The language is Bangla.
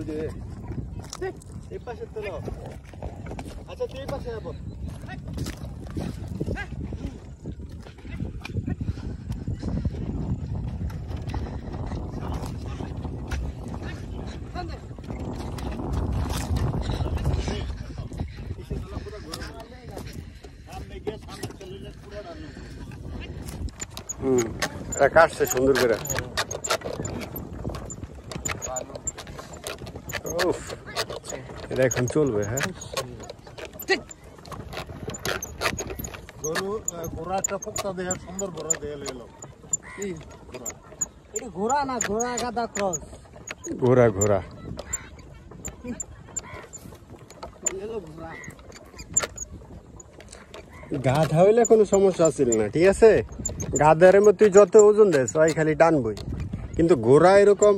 দুধে এই পাশে তো নাও। আচ্ছা তুই এই পাশে যাবো। এটা কাটছে সুন্দর করে। এটা এখন চলবে। হ্যাঁ গরু ঘোড়া একটা পোক্তা দেহে সুন্দর ঘোড়া দেহে এলো। এটা ঘোড়া না, ঘোড়া গাদা ক্রস। ঘোড়া ঘোড়া গাধা হইলে কোনো সমস্যা ছিল না, ঠিক আছে। গাধার মধ্যে তুই যত ওজন দেস ওই খালি টানবই, কিন্তু ঘোড়া এরকম